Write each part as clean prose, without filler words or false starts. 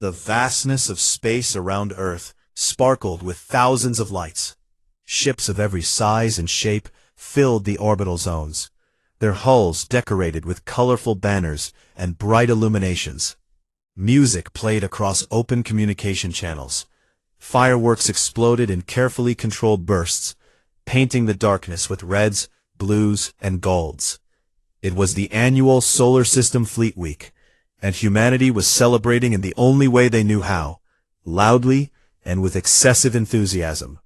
The vastness of space around Earth sparkled with thousands of lights. Ships of every size and shape filled the orbital zones, their hulls decorated with colorful banners and bright illuminations. Music played across open communication channels. Fireworks exploded in carefully controlled bursts, painting the darkness with reds, blues, and golds. It was the annual Solar System Fleet Week, and humanity was celebrating in the only way they knew how, loudly and with excessive enthusiasm.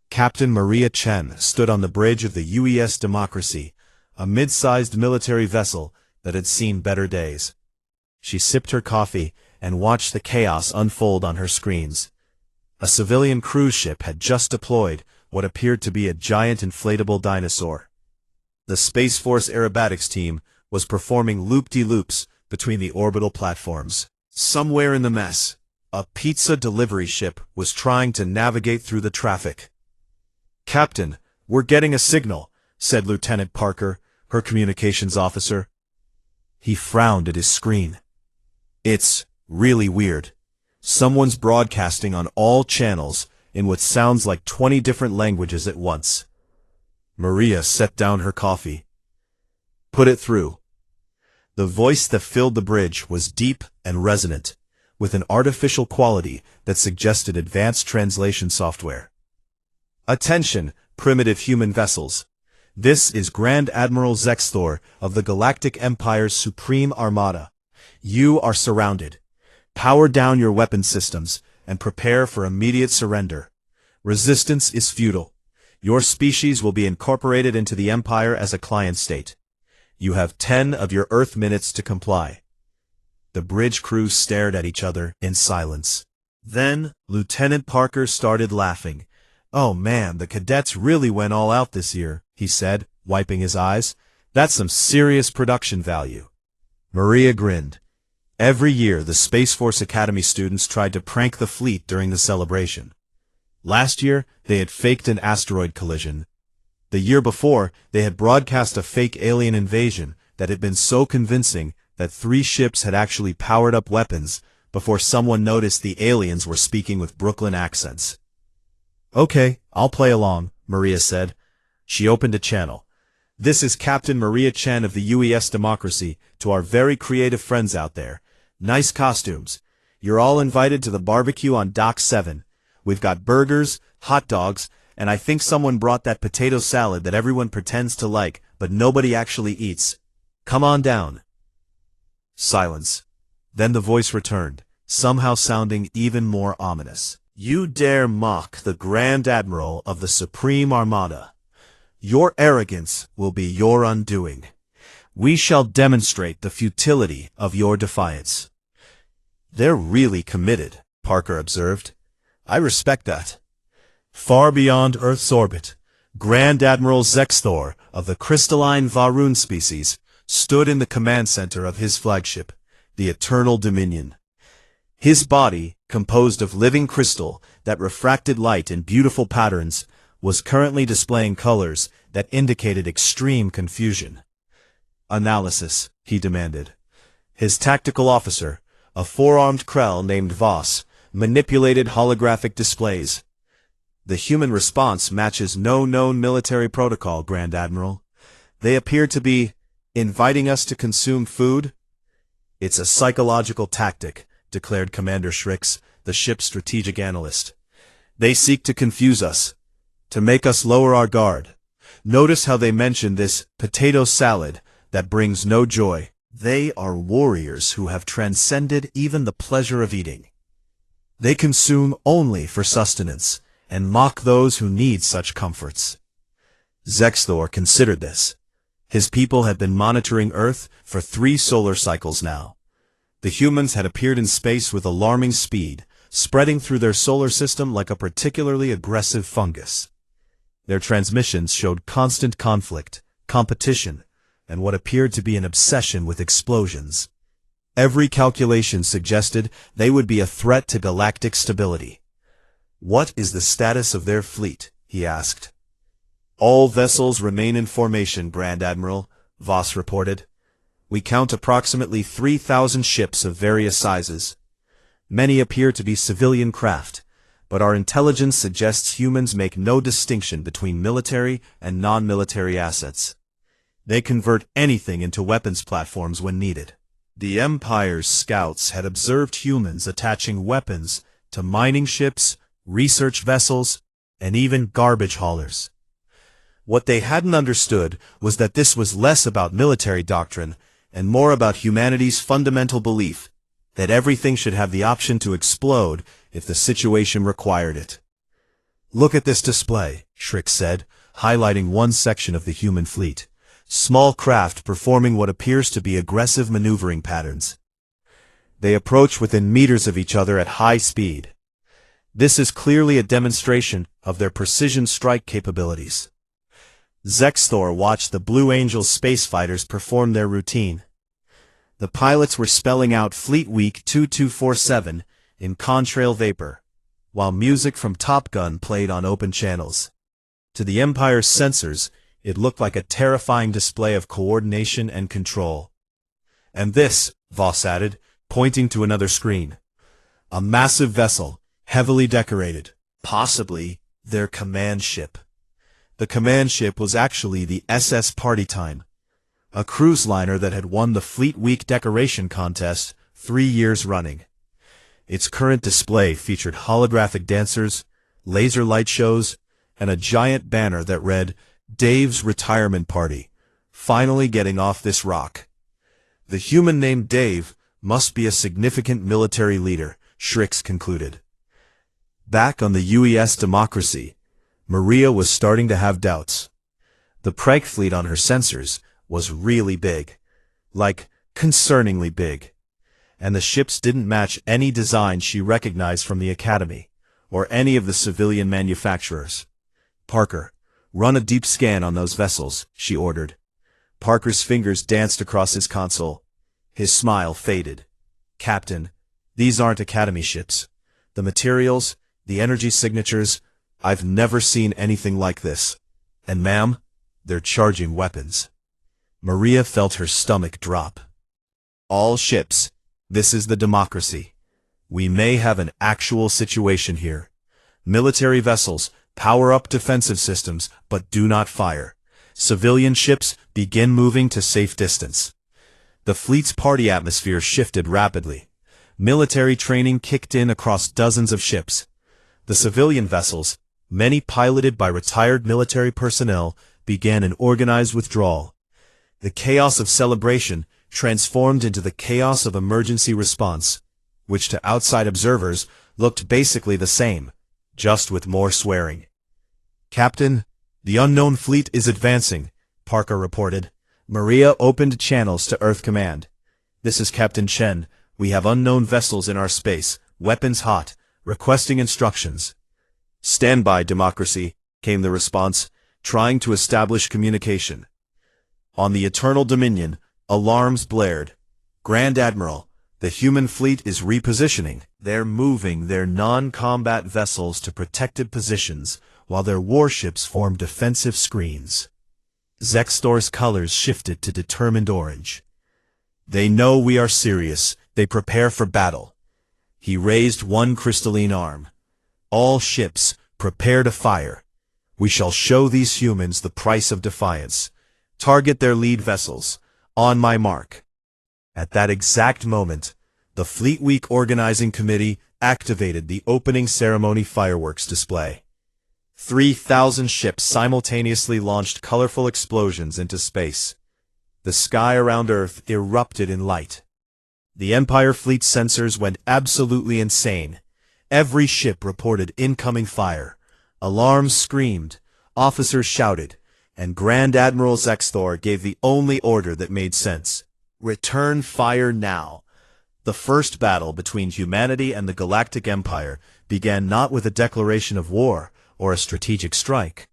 Captain Maria Chen stood on the bridge of the UES Democracy, a mid-sized military vessel that had seen better days. She sipped her coffee and watched the chaos unfold on her screens. A civilian cruise ship had just deployed what appeared to be a giant inflatable dinosaur. The Space Force aerobatics team was performing loop-de-loops between the orbital platforms. Somewhere in the mess, a pizza delivery ship was trying to navigate through the traffic. "Captain, we're getting a signal," said Lieutenant Parker, her communications officer. He frowned at his screen. "It's really weird. Someone's broadcasting on all channels in what sounds like 20 different languages at once." Maria set down her coffee. "Put it through." The voice that filled the bridge was deep and resonant, with an artificial quality that suggested advanced translation software. "Attention, primitive human vessels. This is Grand Admiral Zexthor of the Galactic Empire's Supreme Armada. You are surrounded. Power down your weapon systems and prepare for immediate surrender. Resistance is futile. Your species will be incorporated into the Empire as a client state. You have 10 of your Earth minutes to comply." The bridge crew stared at each other in silence. Then, Lieutenant Parker started laughing. "Oh man, the cadets really went all out this year," he said, wiping his eyes. "That's some serious production value." Maria grinned. Every year, the Space Force Academy students tried to prank the fleet during the celebration. Last year, they had faked an asteroid collision. The year before, they had broadcast a fake alien invasion that had been so convincing that 3 ships had actually powered up weapons before someone noticed the aliens were speaking with Brooklyn accents. "Okay, I'll play along," Maria said. She opened a channel. "This is Captain Maria Chen of the UES Democracy to our very creative friends out there. Nice costumes. You're all invited to the barbecue on Dock 7. We've got burgers, hot dogs, and I think someone brought that potato salad that everyone pretends to like, but nobody actually eats. Come on down." Silence. Then the voice returned, somehow sounding even more ominous. "You dare mock the Grand Admiral of the Supreme Armada. Your arrogance will be your undoing. We shall demonstrate the futility of your defiance." "They're really committed," Parker observed. "I respect that." Far beyond Earth's orbit, Grand Admiral Zexthor of the crystalline Varun species stood in the command center of his flagship, the Eternal Dominion. His body, composed of living crystal that refracted light in beautiful patterns, was currently displaying colors that indicated extreme confusion. "Analysis," he demanded. His tactical officer, a 4-armed Krell named Voss, manipulated holographic displays. "The human response matches no known military protocol, Grand Admiral. They appear to be inviting us to consume food." "It's a psychological tactic," declared Commander Shrix, the ship's strategic analyst. "They seek to confuse us, to make us lower our guard. Notice how they mention this potato salad that brings no joy. They are warriors who have transcended even the pleasure of eating. They consume only for sustenance, and mock those who need such comforts." Zexthor considered this. His people had been monitoring Earth for 3 solar cycles now. The humans had appeared in space with alarming speed, spreading through their solar system like a particularly aggressive fungus. Their transmissions showed constant conflict, competition, and what appeared to be an obsession with explosions. Every calculation suggested they would be a threat to galactic stability. "What is the status of their fleet?" he asked. "All vessels remain in formation, Grand Admiral," Voss reported. "We count approximately 3,000 ships of various sizes. Many appear to be civilian craft, but our intelligence suggests humans make no distinction between military and non-military assets. They convert anything into weapons platforms when needed. The Empire's scouts had observed humans attaching weapons to mining ships, research vessels, and even garbage haulers. What they hadn't understood was that this was less about military doctrine and more about humanity's fundamental belief that everything should have the option to explode if the situation required it. "Look at this display," Shrix said, highlighting one section of the human fleet. Small craft performing what appears to be aggressive maneuvering patterns. They approach within meters of each other at high speed. This is clearly a demonstration of their precision strike capabilities. Zexthor watched the Blue Angel space fighters perform their routine. The pilots were spelling out Fleet Week 2247 in contrail vapor, while music from Top Gun played on open channels. To the Empire's sensors, it looked like a terrifying display of coordination and control. "And this," Voss added, pointing to another screen. "A massive vessel, heavily decorated, possibly their command ship." The command ship was actually the SS Partytime, a cruise liner that had won the Fleet Week decoration contest 3 years running. Its current display featured holographic dancers, laser light shows, and a giant banner that read, "Dave's Retirement Party, finally getting off this rock." The human named Dave must be a significant military leader, Shrix concluded. Back on the UES Democracy, Maria was starting to have doubts. The Preg fleet on her sensors was really big. Like, concerningly big. And the ships didn't match any design she recognized from the Academy, or any of the civilian manufacturers. "Parker, run a deep scan on those vessels," she ordered. Parker's fingers danced across his console. His smile faded. "Captain, these aren't Academy ships. The materials, the energy signatures, I've never seen anything like this. And ma'am, they're charging weapons." Maria felt her stomach drop. "All ships, this is the Democracy. We may have an actual situation here. Military vessels, power up defensive systems, but do not fire. Civilian ships, begin moving to safe distance." The fleet's party atmosphere shifted rapidly. Military training kicked in across dozens of ships. The civilian vessels, many piloted by retired military personnel, began an organized withdrawal. The chaos of celebration transformed into the chaos of emergency response, which to outside observers looked basically the same, just with more swearing. "Captain, the unknown fleet is advancing," Parker reported. Maria opened channels to Earth Command. "This is Captain Chen. We have unknown vessels in our space, weapons hot, requesting instructions." "Stand by, Democracy," came the response, trying to establish communication. On the Eternal Dominion, alarms blared. "Grand Admiral, the human fleet is repositioning. They're moving their non-combat vessels to protected positions, while their warships form defensive screens." Zextor's colors shifted to determined orange. "They know we are serious. They prepare for battle." He raised one crystalline arm. "All ships, prepare to fire. We shall show these humans the price of defiance. Target their lead vessels. On my mark." At that exact moment, the Fleet Week Organizing Committee activated the opening ceremony fireworks display. 3,000 ships simultaneously launched colorful explosions into space. The sky around Earth erupted in light. The Empire fleet sensors went absolutely insane. Every ship reported incoming fire. Alarms screamed, officers shouted, and Grand Admiral Zextor gave the only order that made sense. "Return fire now." The first battle between humanity and the Galactic Empire began not with a declaration of war or a strategic strike,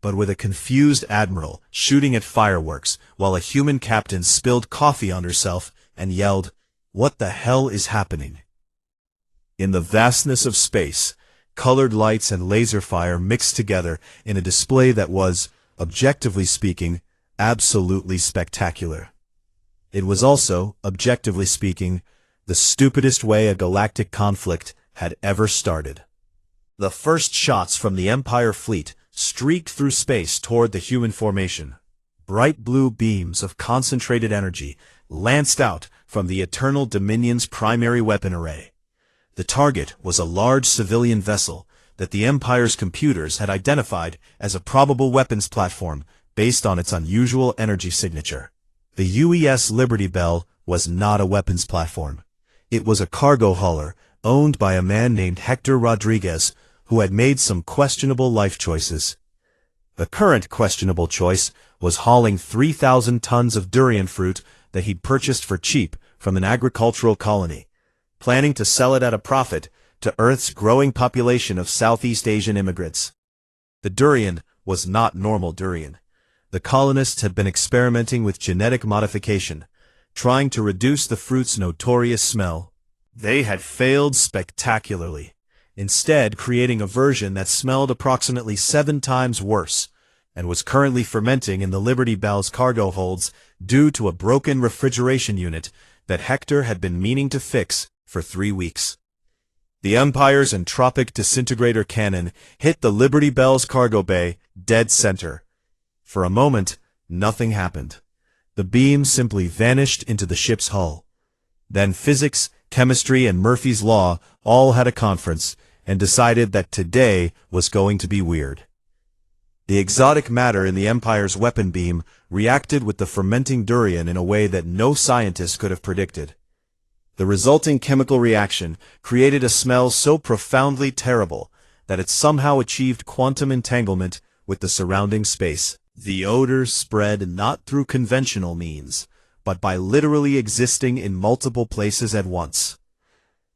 but with a confused admiral shooting at fireworks while a human captain spilled coffee on herself and yelled, "What the hell is happening?" In the vastness of space, colored lights and laser fire mixed together in a display that was, objectively speaking, absolutely spectacular. It was also, objectively speaking, the stupidest way a galactic conflict had ever started. The first shots from the Empire fleet streaked through space toward the human formation. Bright blue beams of concentrated energy lanced out from the Eternal Dominion's primary weapon array. The target was a large civilian vessel that the Empire's computers had identified as a probable weapons platform based on its unusual energy signature. The UES Liberty Bell was not a weapons platform. It was a cargo hauler owned by a man named Hector Rodriguez, who had made some questionable life choices. The current questionable choice was hauling 3,000 tons of durian fruit that he'd purchased for cheap from an agricultural colony, planning to sell it at a profit to Earth's growing population of Southeast Asian immigrants. The durian was not normal durian. The colonists had been experimenting with genetic modification, trying to reduce the fruit's notorious smell. They had failed spectacularly, instead creating a version that smelled approximately 7 times worse, and was currently fermenting in the Liberty Bell's cargo holds due to a broken refrigeration unit that Hector had been meaning to fix for 3 weeks. The Empire's entropic disintegrator cannon hit the Liberty Bell's cargo bay dead center. For a moment, nothing happened. The beam simply vanished into the ship's hull. Then physics, chemistry, and Murphy's Law all had a conference and decided that today was going to be weird. The exotic matter in the Empire's weapon beam reacted with the fermenting durian in a way that no scientist could have predicted. The resulting chemical reaction created a smell so profoundly terrible that it somehow achieved quantum entanglement with the surrounding space. The odor spread not through conventional means, but by literally existing in multiple places at once.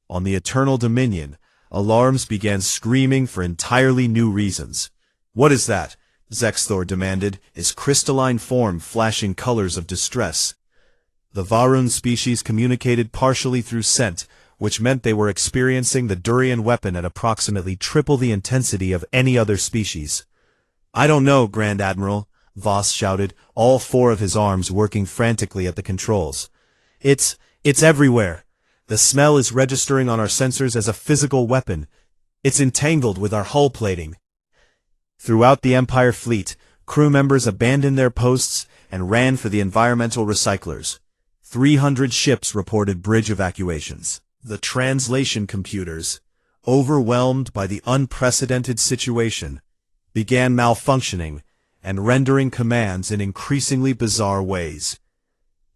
On the Eternal Dominion, alarms began screaming for entirely new reasons. "What is that?" Zexthor demanded, his crystalline form flashing colors of distress. The Varun species communicated partially through scent, which meant they were experiencing the durian weapon at approximately triple the intensity of any other species. "I don't know, Grand Admiral," Voss shouted, all 4 of his arms working frantically at the controls. It's everywhere. The smell is registering on our sensors as a physical weapon. It's entangled with our hull plating." Throughout the Empire fleet, crew members abandoned their posts and ran for the environmental recyclers. 300 ships reported bridge evacuations. The translation computers, overwhelmed by the unprecedented situation, began malfunctioning and rendering commands in increasingly bizarre ways.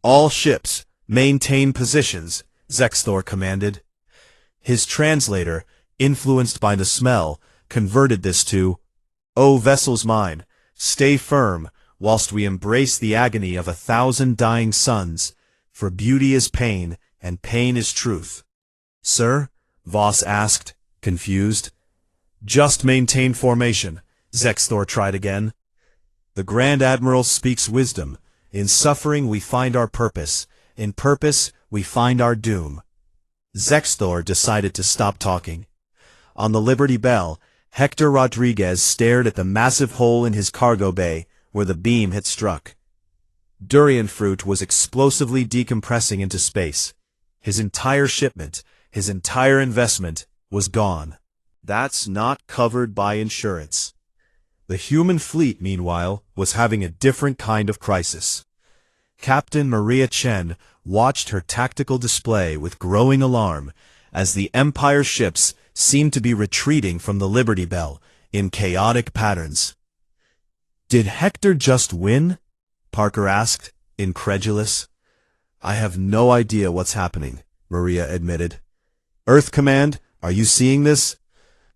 "All ships, maintain positions," Zexthor commanded. His translator, influenced by the smell, converted this to, "O vessels mine, stay firm, whilst we embrace the agony of 1,000 dying suns, for beauty is pain, and pain is truth." "Sir?" Voss asked, confused. "Just maintain formation," Zexthor tried again. "The Grand Admiral speaks wisdom. In suffering we find our purpose. In purpose we find our doom." Zexthor decided to stop talking. On the Liberty Bell, Hector Rodriguez stared at the massive hole in his cargo bay where the beam had struck. Durian fruit was explosively decompressing into space. His entire shipment, his entire investment, was gone. That's not covered by insurance. The human fleet, meanwhile, was having a different kind of crisis. Captain Maria Chen watched her tactical display with growing alarm as the Empire ships seemed to be retreating from the Liberty Bell in chaotic patterns. "Did Hector just win?" Parker asked, incredulous. "I have no idea what's happening," Maria admitted. "Earth Command, are you seeing this?"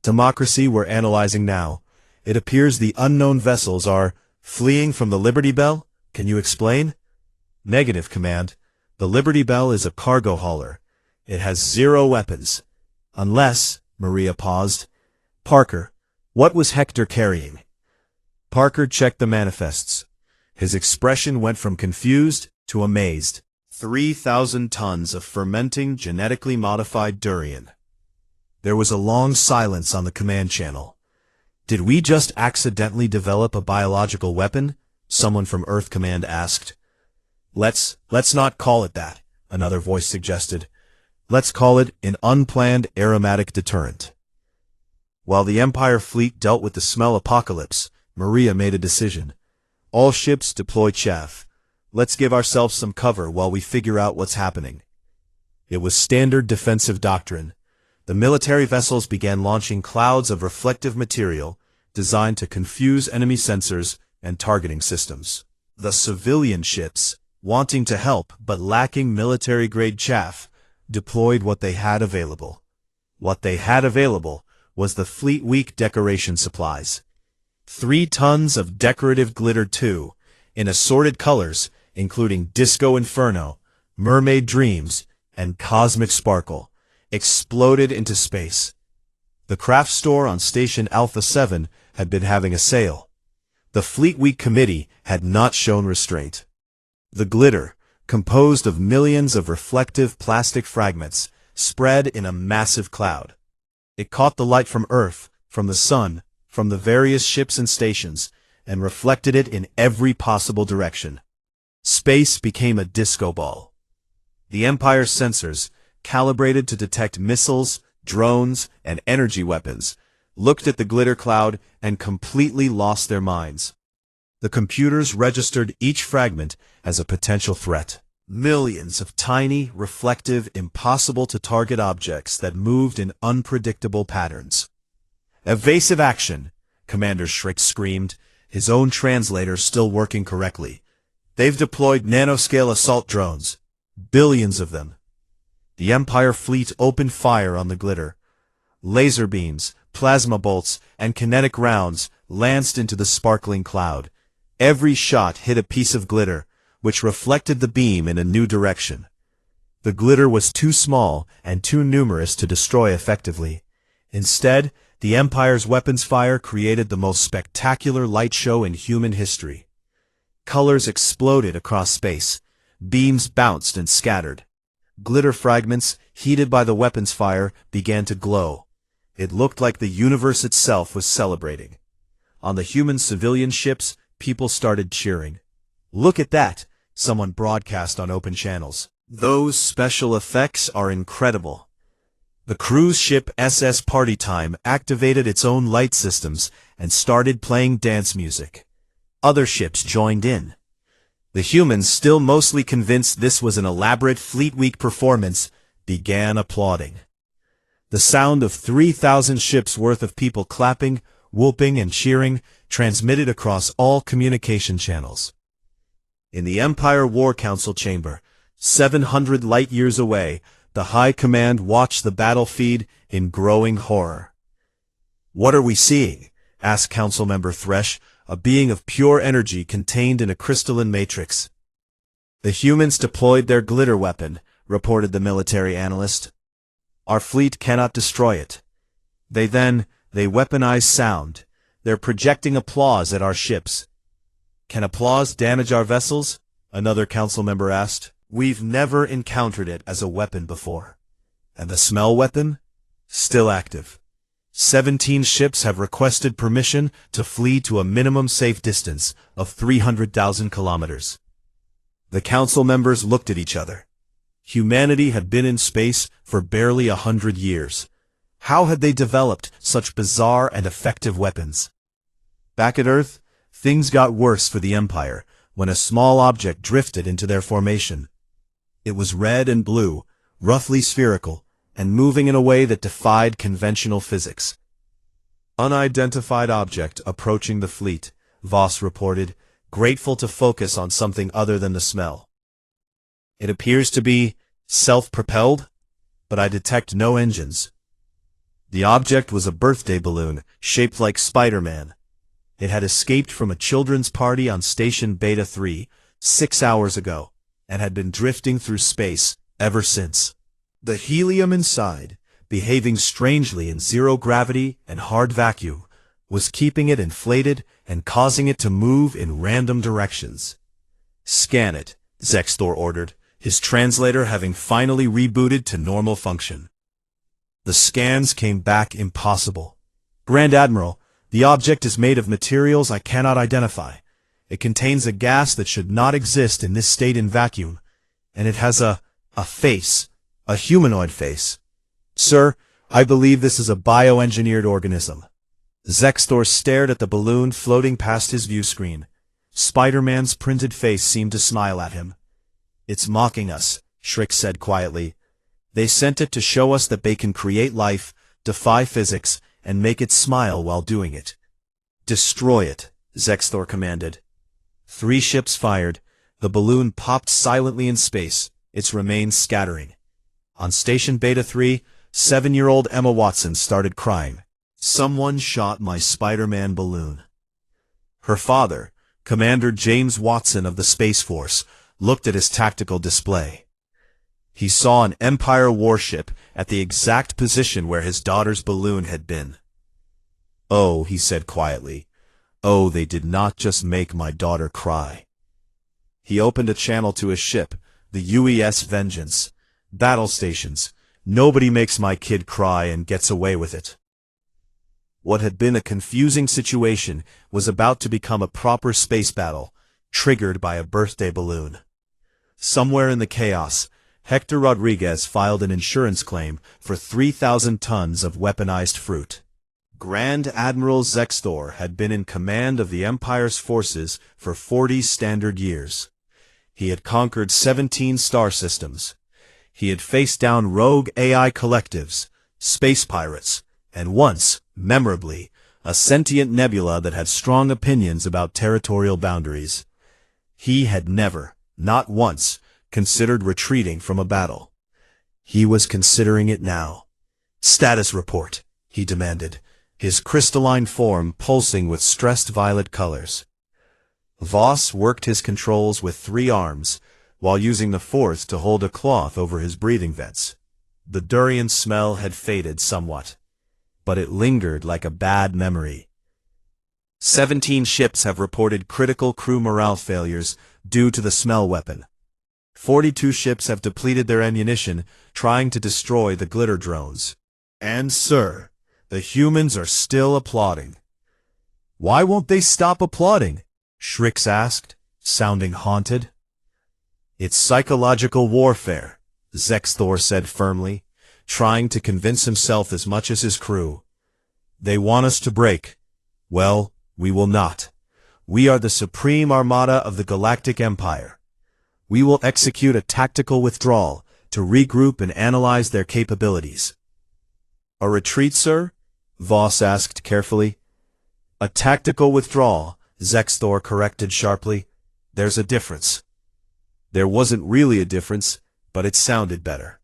"Democracy, we're analyzing now. It appears the unknown vessels are fleeing from the Liberty Bell. Can you explain?" "Negative, Command. The Liberty Bell is a cargo hauler. It has 0 weapons. Unless," Maria paused. "Parker, what was Hector carrying?" Parker checked the manifests. His expression went from confused to amazed. 3,000 tons of fermenting genetically modified durian. There was a long silence on the command channel. "Did we just accidentally develop a biological weapon?" someone from Earth Command asked. Let's not call it that," another voice suggested. Let's call it an unplanned aromatic deterrent. While the Empire fleet dealt with the smell apocalypse, Maria made a decision. All ships deploy chaff. Let's give ourselves some cover while we figure out what's happening. It was standard defensive doctrine. The military vessels began launching clouds of reflective material designed to confuse enemy sensors and targeting systems. The civilian ships, wanting to help but lacking military-grade chaff, deployed what they had available. What they had available was the Fleet Week decoration supplies. 3 tons of decorative glitter too, in assorted colors, including Disco Inferno, Mermaid Dreams, and Cosmic Sparkle, exploded into space. The craft store on Station Alpha 7 had been having a sale. The Fleet Week committee had not shown restraint. The glitter, composed of millions of reflective plastic fragments, spread in a massive cloud. It caught the light from Earth, from the sun, from the various ships and stations, and reflected it in every possible direction. Space became a disco ball. The Empire's sensors, calibrated to detect missiles, drones, and energy weapons, looked at the glitter cloud and completely lost their minds. The computers registered each fragment as a potential threat. Millions of tiny, reflective, impossible-to-target objects that moved in unpredictable patterns. "Evasive action!" Commander Schrick screamed, his own translator still working correctly. "They've deployed nanoscale assault drones. Billions of them." The Empire fleet opened fire on the glitter. Laser beams, plasma bolts, and kinetic rounds lanced into the sparkling cloud. Every shot hit a piece of glitter, which reflected the beam in a new direction. The glitter was too small and too numerous to destroy effectively. Instead, the Empire's weapons fire created the most spectacular light show in human history. Colors exploded across space. Beams bounced and scattered. Glitter fragments, heated by the weapons fire, began to glow. It looked like the universe itself was celebrating. On the human civilian ships, people started cheering. "Look at that!" someone broadcast on open channels. "Those special effects are incredible." The cruise ship SS Party Time activated its own light systems and started playing dance music. Other ships joined in. The humans, still mostly convinced this was an elaborate Fleet Week performance, began applauding. The sound of 3,000 ships' worth of people clapping, whooping, and cheering transmitted across all communication channels. In the Empire War Council chamber, 700 light-years away, the High Command watched the battle feed in growing horror. "What are we seeing?" asked Councilmember Thresh, a being of pure energy contained in a crystalline matrix. "The humans deployed their glitter weapon," reported the military analyst. "Our fleet cannot destroy it. They weaponize sound. They're projecting applause at our ships." "Can applause damage our vessels?" another council member asked. "We've never encountered it as a weapon before." "And the smell weapon?" "Still active. 17 ships have requested permission to flee to a minimum safe distance of 300,000 kilometers." The council members looked at each other. Humanity had been in space for barely 100 years. How had they developed such bizarre and effective weapons? Back at Earth, things got worse for the Empire when a small object drifted into their formation. It was red and blue, roughly spherical, and moving in a way that defied conventional physics. "Unidentified object approaching the fleet," Voss reported, grateful to focus on something other than the smell. "It appears to be self-propelled, but I detect no engines." The object was a birthday balloon, shaped like Spider-Man. It had escaped from a children's party on Station Beta 3, 6 hours ago, and had been drifting through space ever since. The helium inside, behaving strangely in zero gravity and hard vacuum, was keeping it inflated and causing it to move in random directions. "Scan it," Zextor ordered, his translator having finally rebooted to normal function. The scans came back impossible. "Grand Admiral, the object is made of materials I cannot identify. It contains a gas that should not exist in this state in vacuum, and it has a face, A humanoid face. Sir, I believe this is a bioengineered organism. Zextor stared at the balloon floating past his view screen. Spider-Man's printed face seemed to smile at him. It's mocking us, Shriek said quietly. They sent it to show us that they can create life, defy physics, and make it smile while doing it. Destroy it, Zextor commanded. 3 ships fired. The balloon popped silently in space, its remains scattering. On Station Beta 3, 7-year-old Emma Watson started crying. Someone shot my Spider-Man balloon. Her father, Commander James Watson of the Space Force, looked at his tactical display. He saw an Empire warship at the exact position where his daughter's balloon had been. Oh, he said quietly. Oh, they did not just make my daughter cry. He opened a channel to his ship, the UES Vengeance. Battle stations. Nobody makes my kid cry and gets away with it. What had been a confusing situation was about to become a proper space battle, triggered by a birthday balloon. Somewhere in the chaos, Hector Rodriguez filed an insurance claim for 3,000 tons of weaponized fruit. Grand Admiral Zextor had been in command of the Empire's forces for 40 standard years. He had conquered 17 star systems. He had faced down rogue AI collectives, space pirates, and once, memorably, a sentient nebula that had strong opinions about territorial boundaries. He had never, not once, considered retreating from a battle. He was considering it now. Status report, he demanded, his crystalline form pulsing with stressed violet colors. Voss worked his controls with 3 arms, while using the 4th to hold a cloth over his breathing vents. The durian smell had faded somewhat, but it lingered like a bad memory. 17 ships have reported critical crew morale failures due to the smell weapon. 42 ships have depleted their ammunition trying to destroy the glitter drones. And, sir, the humans are still applauding. Why won't they stop applauding? Shrix asked, sounding haunted. It's psychological warfare, Zextor said firmly, trying to convince himself as much as his crew. They want us to break. Well, we will not. We are the supreme armada of the Galactic Empire. We will execute a tactical withdrawal to regroup and analyze their capabilities. A retreat, sir? Voss asked carefully. A tactical withdrawal, Zextor corrected sharply. There's a difference. There wasn't really a difference, but it sounded better.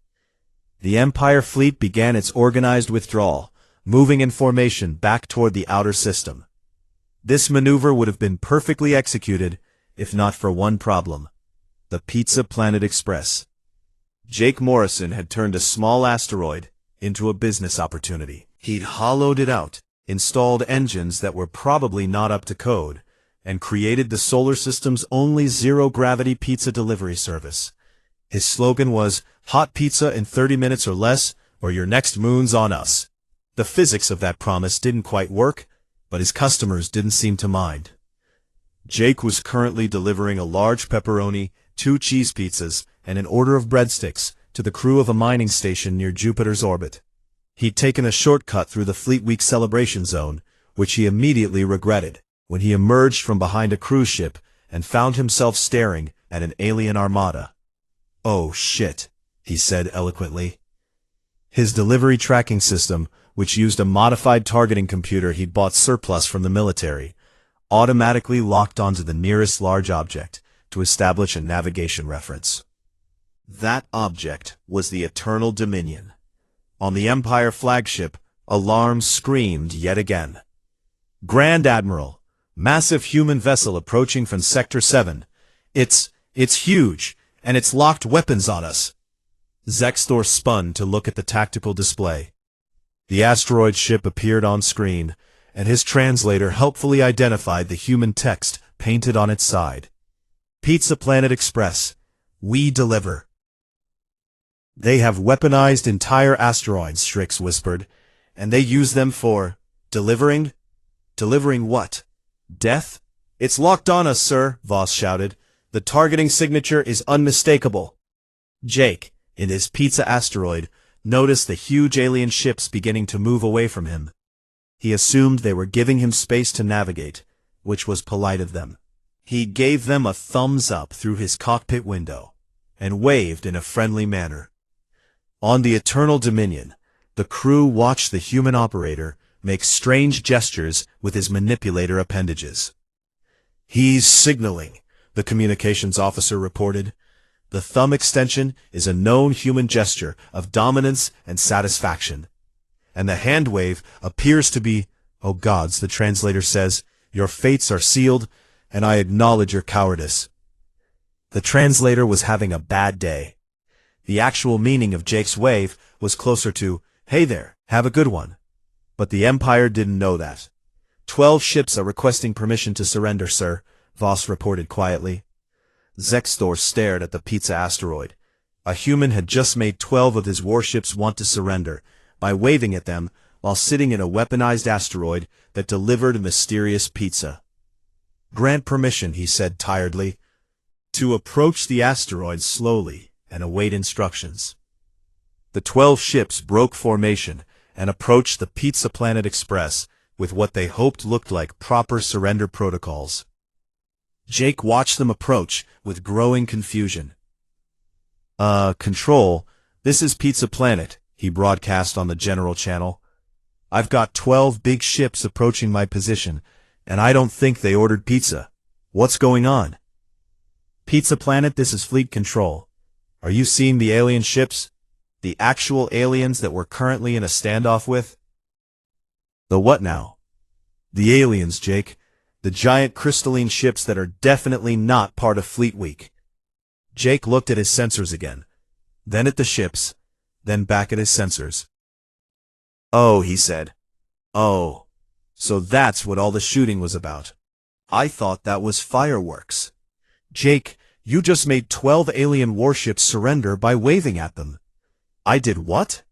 The Empire fleet began its organized withdrawal, moving in formation back toward the outer system. This maneuver would have been perfectly executed, if not for one problem. The Pizza Planet Express. Jake Morrison had turned a small asteroid into a business opportunity. He'd hollowed it out, installed engines that were probably not up to code, and created the solar system's only zero-gravity pizza delivery service. His slogan was, "Hot pizza in 30 minutes or less, or your next moon's on us." The physics of that promise didn't quite work, but his customers didn't seem to mind. Jake was currently delivering a large pepperoni, 2 cheese pizzas, and an order of breadsticks to the crew of a mining station near Jupiter's orbit. He'd taken a shortcut through the Fleet Week celebration zone, which he immediately regretted, when he emerged from behind a cruise ship and found himself staring at an alien armada. "Oh shit," he said eloquently. His delivery tracking system, which used a modified targeting computer he'd bought surplus from the military, automatically locked onto the nearest large object to establish a navigation reference. That object was the Eternal Dominion. On the Empire flagship, alarms screamed yet again. "Grand Admiral, massive human vessel approaching from Sector 7. It's huge, and it's locked weapons on us." Zextor spun to look at the tactical display. The asteroid ship appeared on screen, and his translator helpfully identified the human text painted on its side. "Pizza Planet Express. We deliver." "They have weaponized entire asteroids," Strix whispered, "and they use them for delivering? Delivering what? Death?" "It's locked on us, sir," Voss shouted. "The targeting signature is unmistakable." "Jake, in his pizza asteroid, noticed the huge alien ships beginning to move away from him. He assumed they were giving him space to navigate, which was polite of them. He gave them a thumbs up through his cockpit window, and waved in a friendly manner. On the Eternal Dominion, the crew watched the human operator make strange gestures with his manipulator appendages. "He's signaling," the communications officer reported. "The thumb extension is a known human gesture of dominance and satisfaction. And the hand wave appears to be, oh gods," the translator says, "your fates are sealed, and I acknowledge your cowardice." The translator was having a bad day. The actual meaning of Jake's wave was closer to, "Hey there, have a good one." But the Empire didn't know that. 12 ships are requesting permission to surrender, sir, Voss reported quietly. Zextor stared at the pizza asteroid. A human had just made 12 of his warships want to surrender by waving at them while sitting in a weaponized asteroid that delivered mysterious pizza. "Grant permission," he said tiredly, "to approach the asteroid slowly and await instructions." The 12 ships broke formation and approached the Pizza Planet Express with what they hoped looked like proper surrender protocols. Jake watched them approach with growing confusion. Control, this is Pizza Planet," he broadcast on the general channel. "I've got 12 big ships approaching my position, and I don't think they ordered pizza. What's going on?" "Pizza Planet, this is Fleet Control. Are you seeing the alien ships? The actual aliens that we're currently in a standoff with?" "The what now?" "The aliens, Jake. The giant crystalline ships that are definitely not part of Fleet Week." Jake looked at his sensors again, then at the ships, then back at his sensors. "Oh," he said. "Oh. So that's what all the shooting was about. I thought that was fireworks." "Jake, you just made 12 alien warships surrender by waving at them." "I did what?"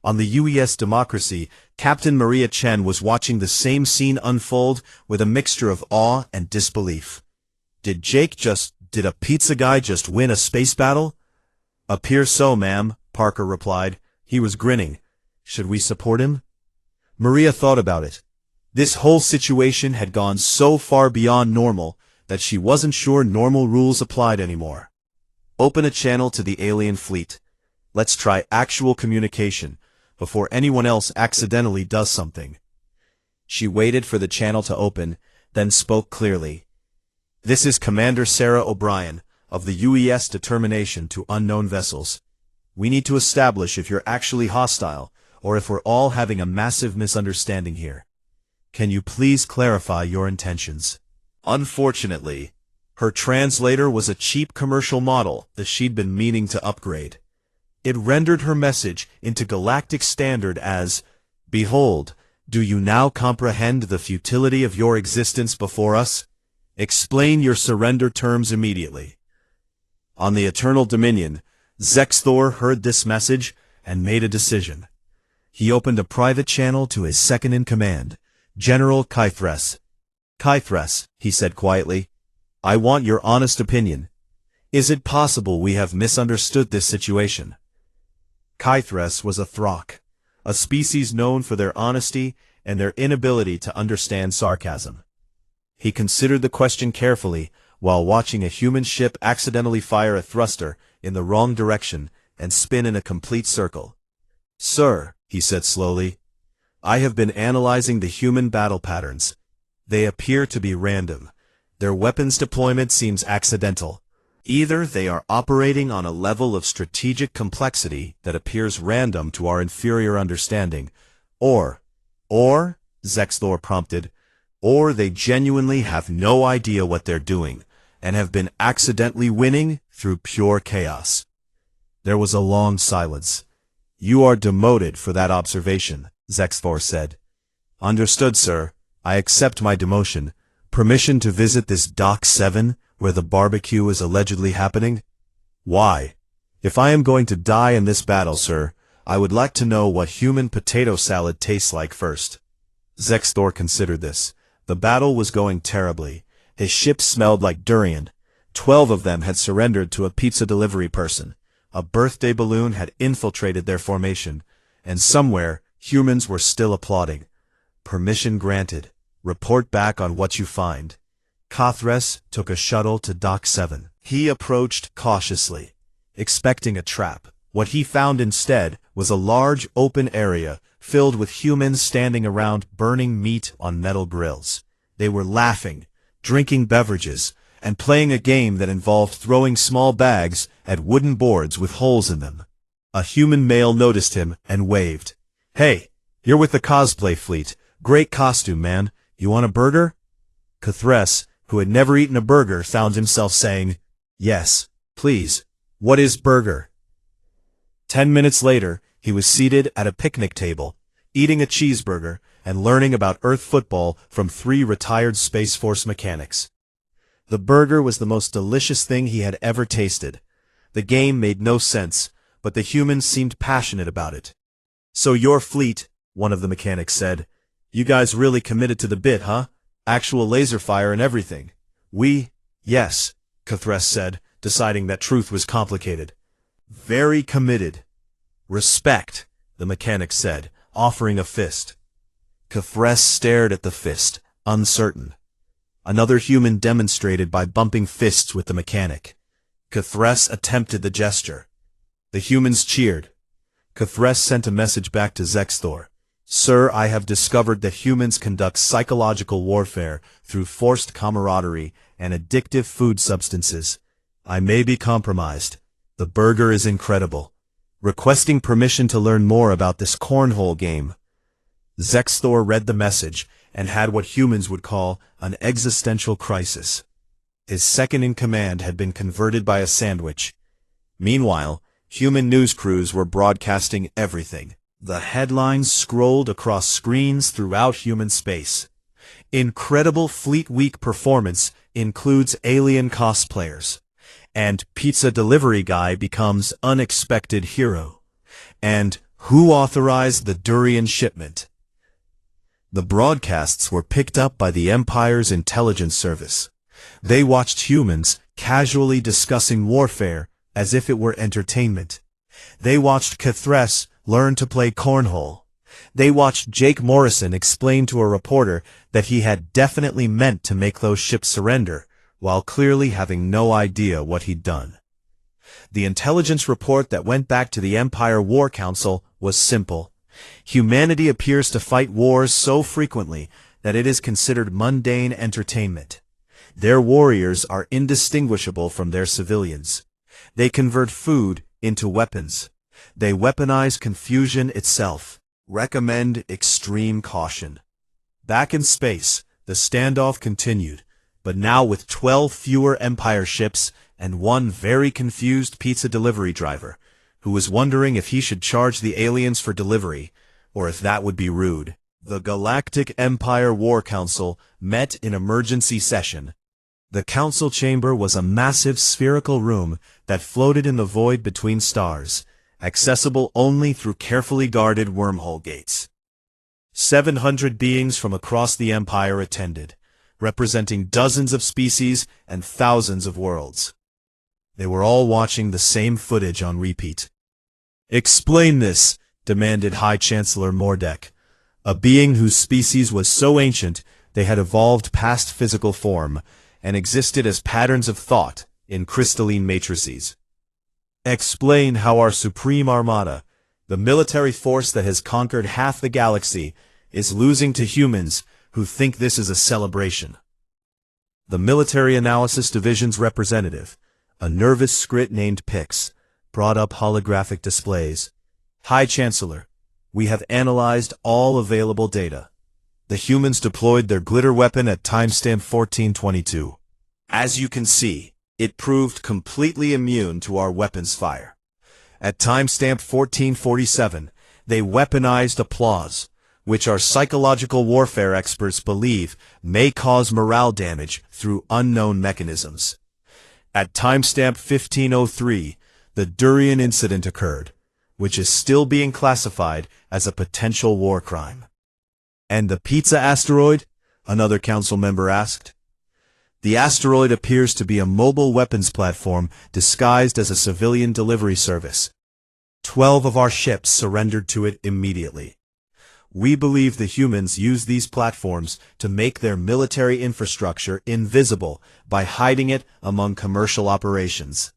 On the UES Democracy, Captain Maria Chen was watching the same scene unfold with a mixture of awe and disbelief. Did a pizza guy just win a space battle?" "Appears so, ma'am," Parker replied. He was grinning. "Should we support him?" Maria thought about it. This whole situation had gone so far beyond normal that she wasn't sure normal rules applied anymore. "Open a channel to the alien fleet. Let's try actual communication before anyone else accidentally does something." She waited for the channel to open, then spoke clearly. "This is Commander Sarah O'Brien of the UES Determination to Unknown Vessels. We need to establish if you're actually hostile or if we're all having a massive misunderstanding here. Can you please clarify your intentions?" Unfortunately, her translator was a cheap commercial model that she'd been meaning to upgrade. It rendered her message into galactic standard as, "Behold, do you now comprehend the futility of your existence before us? Explain your surrender terms immediately." On the Eternal Dominion, Zextor heard this message and made a decision. He opened a private channel to his second-in-command, General Kythres. "Kythres," he said quietly, "I want your honest opinion. Is it possible we have misunderstood this situation?" Kythres was a Throck, a species known for their honesty and their inability to understand sarcasm. He considered the question carefully while watching a human ship accidentally fire a thruster in the wrong direction and spin in a complete circle. "Sir," he said slowly, "I have been analyzing the human battle patterns. They appear to be random. Their weapons deployment seems accidental. Either they are operating on a level of strategic complexity that appears random to our inferior understanding, or, Zextor prompted, or they genuinely have no idea what they're doing and have been accidentally winning through pure chaos." There was a long silence. "You are demoted for that observation," Zextor said. "Understood, sir. I accept my demotion. Permission to visit this Dock 7, where the barbecue is allegedly happening?" "Why? If I am going to die in this battle, sir, I would like to know what human potato salad tastes like first." Zextor considered this. The battle was going terribly. His ship smelled like durian. 12 of them had surrendered to a pizza delivery person. A birthday balloon had infiltrated their formation, and somewhere, humans were still applauding. Permission granted. Report back on what you find. Kathres took a shuttle to Dock 7. He approached cautiously, expecting a trap. What he found instead was a large open area filled with humans standing around burning meat on metal grills. They were laughing, drinking beverages, and playing a game that involved throwing small bags at wooden boards with holes in them. A human male noticed him and waved. "Hey, you're with the cosplay fleet. Great costume, man. You want a burger?" Kathres, who had never eaten a burger, found himself saying, "Yes, please. What is burger?" 10 minutes later, he was seated at a picnic table, eating a cheeseburger and learning about Earth football from 3 retired Space Force mechanics. The burger was the most delicious thing he had ever tasted. The game made no sense, but the humans seemed passionate about it. "So your fleet," one of the mechanics said. "You guys really committed to the bit, huh? Actual laser fire and everything." Yes, Kathres said, deciding that truth was complicated. "Very committed." "Respect," the mechanic said, offering a fist. Kathres stared at the fist, uncertain. Another human demonstrated by bumping fists with the mechanic. Kathres attempted the gesture. The humans cheered. Kathres sent a message back to Zexthor. "Sir, I have discovered that humans conduct psychological warfare through forced camaraderie and addictive food substances. I may be compromised. The burger is incredible. Requesting permission to learn more about this cornhole game." Zexthor read the message and had what humans would call an existential crisis. His second-in-command had been converted by a sandwich. Meanwhile, human news crews were broadcasting everything. The headlines scrolled across screens throughout human space. "Incredible Fleet Week performance includes alien cosplayers." And "Pizza Delivery Guy becomes unexpected hero." And "Who authorized the durian shipment?" The broadcasts were picked up by the Empire's intelligence service. They watched humans casually discussing warfare as if it were entertainment. They watched Kathres learn to play cornhole. They watched Jake Morrison explain to a reporter that he had definitely meant to make those ships surrender, while clearly having no idea what he'd done. The intelligence report that went back to the Empire War Council was simple. Humanity appears to fight wars so frequently that it is considered mundane entertainment. Their warriors are indistinguishable from their civilians. They convert food into weapons. They weaponize confusion itself. Recommend extreme caution. Back in space, the standoff continued, but now with 12 fewer Empire ships and one very confused pizza delivery driver, who was wondering if he should charge the aliens for delivery, or if that would be rude. The Galactic Empire War Council met in emergency session. The council chamber was a massive spherical room that floated in the void between stars, accessible only through carefully guarded wormhole gates. 700 beings from across the Empire attended, representing dozens of species and thousands of worlds. They were all watching the same footage on repeat. "Explain this," demanded High Chancellor Mordek, a being whose species was so ancient they had evolved past physical form and existed as patterns of thought in crystalline matrices. "Explain how our Supreme Armada, the military force that has conquered half the galaxy, is losing to humans who think this is a celebration." The Military Analysis Division's representative, a nervous scrit named Pix, brought up holographic displays. "High Chancellor, we have analyzed all available data. The humans deployed their glitter weapon at timestamp 1422. As you can see, it proved completely immune to our weapons fire. At timestamp 1447, they weaponized applause, which our psychological warfare experts believe may cause morale damage through unknown mechanisms. At timestamp 1503, the durian incident occurred, which is still being classified as a potential war crime." "And the pizza asteroid?" another council member asked. The asteroid appears to be a mobile weapons platform disguised as a civilian delivery service. 12 of our ships surrendered to it immediately. We believe the humans use these platforms to make their military infrastructure invisible by hiding it among commercial operations.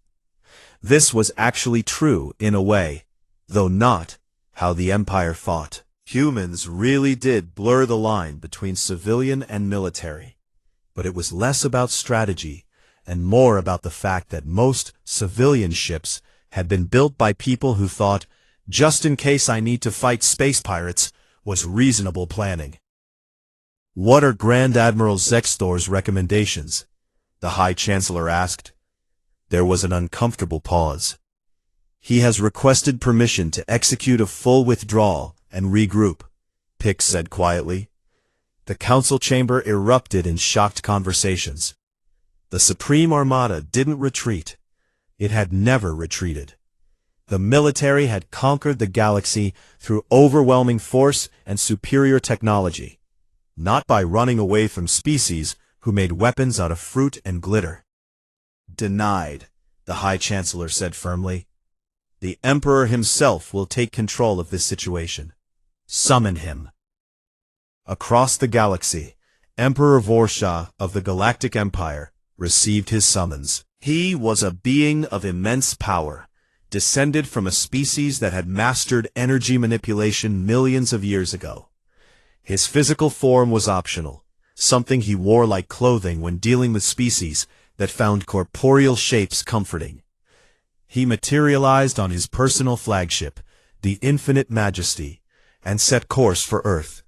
This was actually true in a way, though not how the Empire fought. Humans really did blur the line between civilian and military, but it was less about strategy and more about the fact that most civilian ships had been built by people who thought, just in case I need to fight space pirates, was reasonable planning. What are Grand Admiral Zexthor's recommendations? The High Chancellor asked. There was an uncomfortable pause. He has requested permission to execute a full withdrawal and regroup, Pix said quietly. The council chamber erupted in shocked conversations. The Supreme Armada didn't retreat. It had never retreated. The military had conquered the galaxy through overwhelming force and superior technology, not by running away from species who made weapons out of fruit and glitter. Denied, the High Chancellor said firmly. The Emperor himself will take control of this situation. Summon him. Across the galaxy, Emperor Vorsha of the Galactic Empire received his summons. He was a being of immense power, descended from a species that had mastered energy manipulation millions of years ago. His physical form was optional, something he wore like clothing when dealing with species that found corporeal shapes comforting. He materialized on his personal flagship, the Infinite Majesty, and set course for Earth.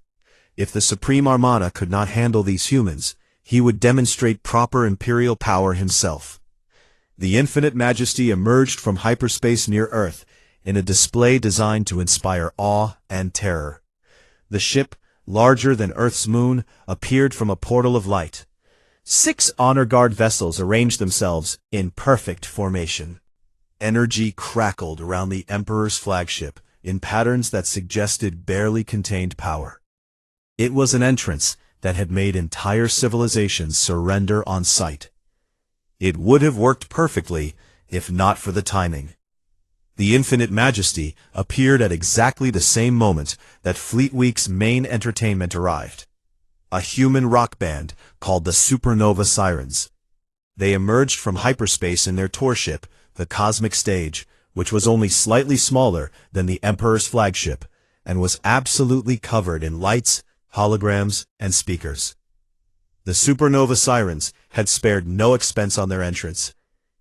If the Supreme Armada could not handle these humans, he would demonstrate proper imperial power himself. The Infinite Majesty emerged from hyperspace near Earth in a display designed to inspire awe and terror. The ship, larger than Earth's moon, appeared from a portal of light. 6 honor guard vessels arranged themselves in perfect formation. Energy crackled around the Emperor's flagship in patterns that suggested barely contained power. It was an entrance that had made entire civilizations surrender on sight. It would have worked perfectly if not for the timing. The Infinite Majesty appeared at exactly the same moment that Fleet Week's main entertainment arrived. A human rock band called the Supernova Sirens. They emerged from hyperspace in their tour ship, the Cosmic Stage, which was only slightly smaller than the Emperor's flagship, and was absolutely covered in lights, holograms, and speakers. The Supernova Sirens had spared no expense on their entrance.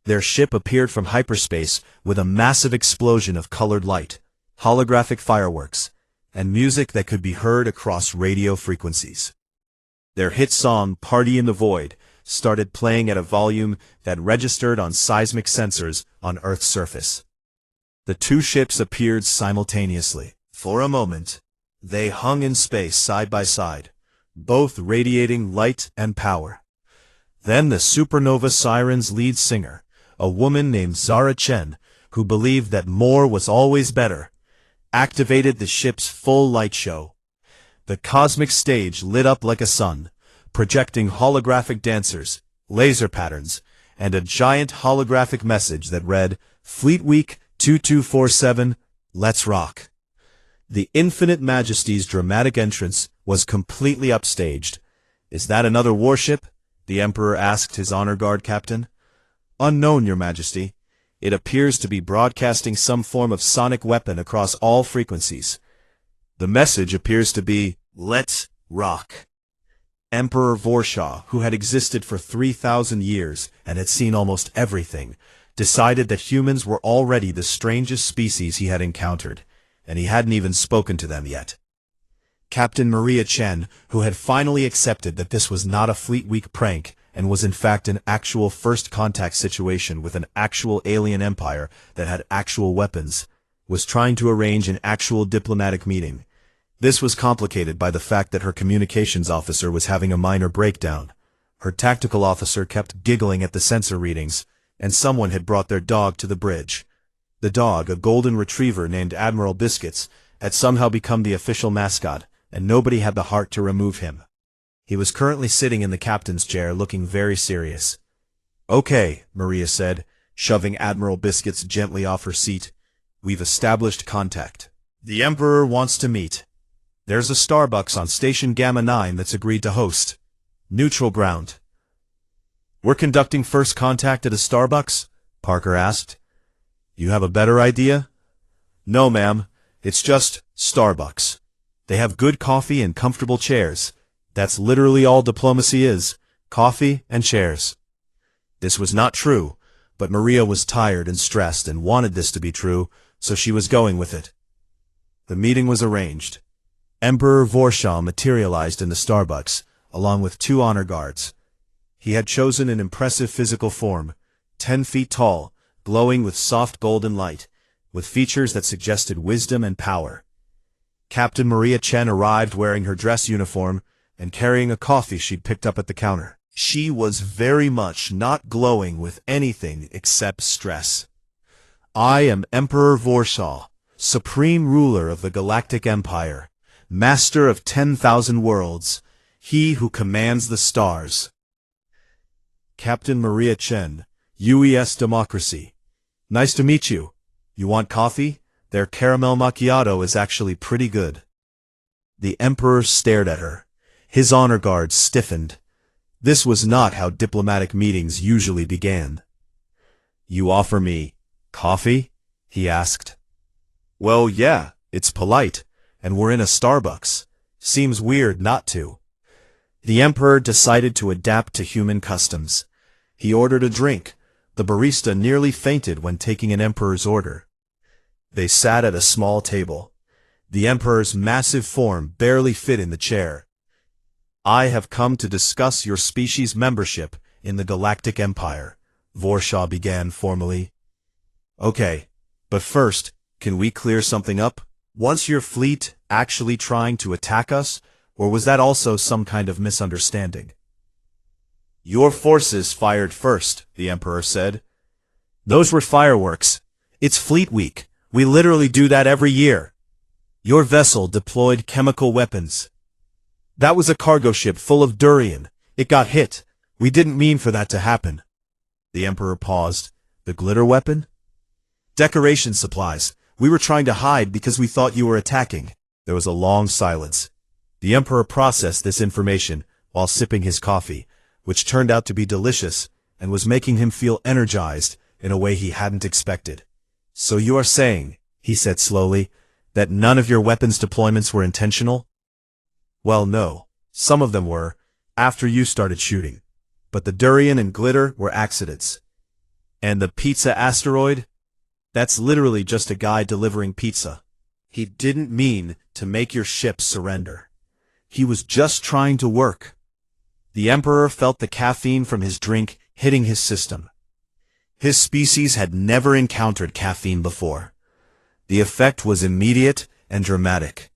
Their ship appeared from hyperspace with a massive explosion of colored light, holographic fireworks, and music that could be heard across radio frequencies. Their hit song, Party in the Void, started playing at a volume that registered on seismic sensors on Earth's surface. The two ships appeared simultaneously. For a moment, they hung in space side by side, both radiating light and power. Then the Supernova Sirens' lead singer, a woman named Zara Chen, who believed that more was always better, activated the ship's full light show. The cosmic stage lit up like a sun, projecting holographic dancers, laser patterns, and a giant holographic message that read, Fleet Week 2247, Let's Rock. The Infinite Majesty's dramatic entrance was completely upstaged. Is that another warship? The Emperor asked his honor guard captain. Unknown, Your Majesty. It appears to be broadcasting some form of sonic weapon across all frequencies. The message appears to be, Let's rock. Emperor Vorsha, who had existed for 3,000 years and had seen almost everything, decided that humans were already the strangest species he had encountered, and he hadn't even spoken to them yet. Captain Maria Chen, who had finally accepted that this was not a Fleet Week prank and was in fact an actual first contact situation with an actual alien empire that had actual weapons, was trying to arrange an actual diplomatic meeting. This was complicated by the fact that her communications officer was having a minor breakdown. Her tactical officer kept giggling at the sensor readings, and someone had brought their dog to the bridge. The dog, a golden retriever named Admiral Biscuits, had somehow become the official mascot, and nobody had the heart to remove him. He was currently sitting in the captain's chair looking very serious. "Okay," Maria said, shoving Admiral Biscuits gently off her seat. "We've established contact. The Emperor wants to meet. There's a Starbucks on Station Gamma 9 that's agreed to host. Neutral ground." "We're conducting first contact at a Starbucks?" Parker asked. "You have a better idea?" "No, ma'am. It's just Starbucks. They have good coffee and comfortable chairs. That's literally all diplomacy is. Coffee and chairs." This was not true, but Maria was tired and stressed and wanted this to be true, so she was going with it. The meeting was arranged. Emperor Vorshal materialized in the Starbucks, along with 2 honor guards. He had chosen an impressive physical form, 10 feet tall, glowing with soft golden light, with features that suggested wisdom and power. Captain Maria Chen arrived wearing her dress uniform and carrying a coffee she'd picked up at the counter. She was very much not glowing with anything except stress. "I am Emperor Vorshal, Supreme Ruler of the Galactic Empire, Master of 10,000 worlds, he who commands the stars." "Captain Maria Chen, UES Democracy. Nice to meet you. You want coffee? Their caramel macchiato is actually pretty good." The Emperor stared at her. His honor guards stiffened. This was not how diplomatic meetings usually began. "You offer me coffee?" he asked. "Well, yeah, it's polite, and we're in a Starbucks. Seems weird not to." The Emperor decided to adapt to human customs. He ordered a drink. The barista nearly fainted when taking an Emperor's order. They sat at a small table. The Emperor's massive form barely fit in the chair. "I have come to discuss your species' membership in the Galactic Empire," Vorshal began formally. "Okay, but first, can we clear something up? Was your fleet actually trying to attack us, or was that also some kind of misunderstanding?" "Your forces fired first," the Emperor said. "Those were fireworks. It's Fleet Week. We literally do that every year. Your vessel deployed chemical weapons. That was a cargo ship full of durian. It got hit. We didn't mean for that to happen." The Emperor paused. "The glitter weapon?" "Decoration supplies. We were trying to hide because we thought you were attacking." There was a long silence. The Emperor processed this information while sipping his coffee, which turned out to be delicious and was making him feel energized in a way he hadn't expected. "So you are saying," he said slowly, "that none of your weapons deployments were intentional?" "Well, no. Some of them were, after you started shooting. But the durian and glitter were accidents. And the pizza asteroid? That's literally just a guy delivering pizza. He didn't mean to make your ship surrender. He was just trying to work." The Emperor felt the caffeine from his drink hitting his system. His species had never encountered caffeine before. The effect was immediate and dramatic.